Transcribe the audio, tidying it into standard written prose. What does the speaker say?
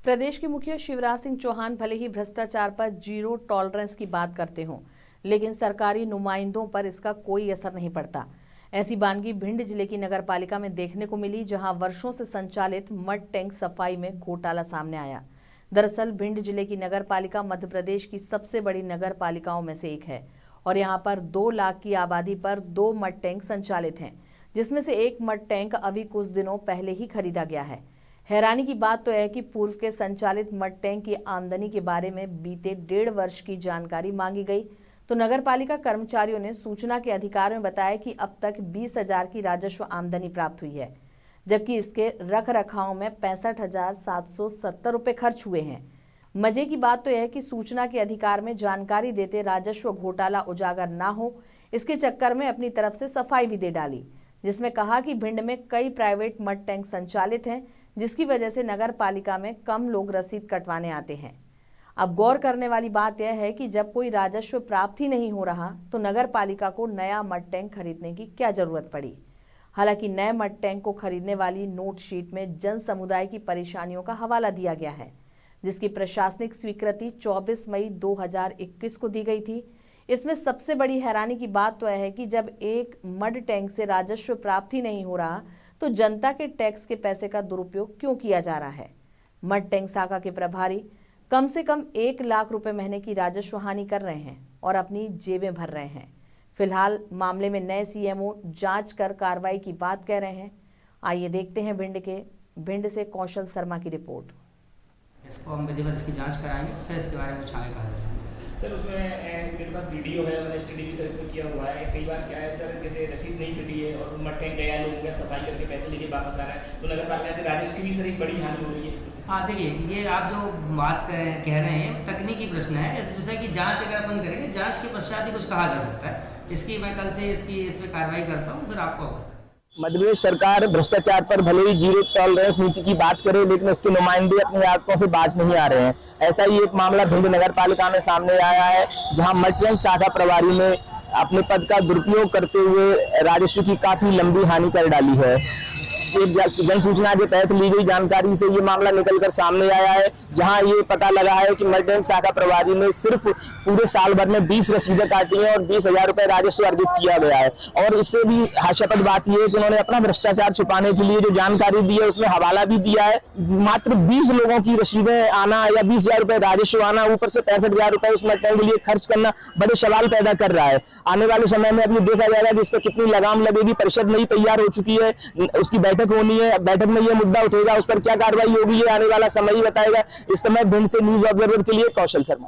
प्रदेश के मुखिया शिवराज सिंह चौहान भले ही भ्रष्टाचार पर जीरो टॉलरेंस की बात करते हों, लेकिन सरकारी नुमाइंदों पर इसका कोई असर नहीं पड़ता। ऐसी बानगी भिंड जिले की नगर पालिका में देखने को मिली, जहां वर्षों से संचालित मड टैंक सफाई में घोटाला सामने आया। दरअसल भिंड जिले की नगर पालिका मध्य प्रदेश की सबसे बड़ी नगर पालिकाओं में से एक है और यहां पर 2 लाख की आबादी पर 2 मड टैंक संचालित हैं, जिसमें से एक मड टैंक अभी कुछ दिनों पहले ही खरीदा गया है। हैरानी की बात तो है कि पूर्व के संचालित मड टैंक की आमदनी के बारे में बीते 1.5 वर्ष की जानकारी मांगी गई तो नगर पालिका कर्मचारियों ने सूचना के अधिकार में बताया कि अब तक 20,000 की राजस्व आमदनी प्राप्त हुई है, जबकि इसके रख रखाव में 65,770 रुपए खर्च हुए हैं। मजे की बात तो यह है कि सूचना के अधिकार में जानकारी देते राजस्व घोटाला उजागर ना हो, इसके चक्कर में अपनी तरफ से सफाई भी दे डाली, जिसमें कहा कि भिंड में कई प्राइवेट मड टैंक संचालित हैं, जिसकी वजह से नगर पालिका में कम लोग रसीद कटवाने आते हैं। अब गौर करने वाली बात यह है कि जब कोई राजस्व प्राप्त ही नहीं हो रहा तो नगर पालिका को नया मड टैंक खरीदने की क्या जरूरत पड़ी। हालांकि नए मड टैंक को खरीदने वाली नोट शीट में जन समुदाय की परेशानियों का हवाला दिया गया है, जिसकी प्रशासनिक स्वीकृति 24 मई 2021 को दी गई थी। इसमें सबसे बड़ी हैरानी की बात तो यह है कि जब एक मड टैंक से राजस्व प्राप्त ही नहीं हो रहा तो जनता के टैक्स के पैसे का दुरुपयोग क्यों किया जा रहा है। मड टैंक शाखा के प्रभारी कम से कम 1 लाख रुपए महीने की राजस्व हानि कर रहे हैं और अपनी जेबें भर रहे हैं। फिलहाल मामले में नए सीएमओ जांच कर कार्रवाई की बात कह रहे हैं। आइए देखते हैं भिंड से कौशल शर्मा की रिपोर्ट। इसको हम विधिवत इसकी जांच कराएंगे, फिर इसके बारे में कुछ आगे कहा जा सकता है। सर उसमें मेरे पास वीडियो है, मैंने स्टडी भी सर इसमें किया हुआ है। कई बार क्या है सर, जैसे रसीद नहीं कटी है और मड टैंक गया, लोगों का सफाई करके पैसे लेके वापस आ रहा है, तो नगर पालिका के राजस्व की भी सर एक बड़ी हानि हो रही है इसमें। हाँ देखिए, ये आप जो बात कह रहे हैं तकनीकी प्रश्न है। इस विषय की जांच अगर अपन करेंगे, जांच के पश्चात ही कुछ कहा जा सकता है। इसकी मैं कल से इस पर कार्रवाई करता हूँ, फिर आपको। मध्य प्रदेश सरकार भ्रष्टाचार पर भले ही जीरो टॉलरेंस नीति की बात करे, लेकिन उसके नुमाइंदे अपने आंखों से बाज नहीं आ रहे हैं। ऐसा ही एक मामला भिंड नगर पालिका में सामने आया है, जहां मड टैंक शाखा प्रभारी ने अपने पद का दुरुपयोग करते हुए राजस्व की काफी लंबी हानि कर डाली है। एक जन सूचना के तहत ली गई जानकारी से ये मामला निकलकर सामने आया है, जहां ये पता लगा है कि मड टैंक शाखा प्रभारी ने सिर्फ पूरे साल भर में 20 रसीदें काटी हैं और 20,000 रुपए राजस्व अर्जित किया गया है। और इससे भी हास्यास्पद बात यह है कि उन्होंने अपना भ्रष्टाचार छुपाने के लिए जो जानकारी दी है उसमें हवाला भी दिया है। मात्र 20 लोगों की रसीदें आना या 20,000 रुपए राजस्व आना, ऊपर से 65,000 रुपए उस मड टैंक के लिए खर्च करना बड़े सवाल पैदा कर रहा है। आने वाले समय में अब ये देखा जाएगा कि इस पर कितनी लगाम लगेगी। परिषद नहीं तैयार हो चुकी है, उसकी बैठक होनी है, बैठक में ये मुद्दा उठेगा, उस पर क्या कार्रवाई होगी ये आने वाला समय ही बताएगा। इस समय भिंड से न्यूज ऑब्जर्वर के लिए कौशल शर्मा।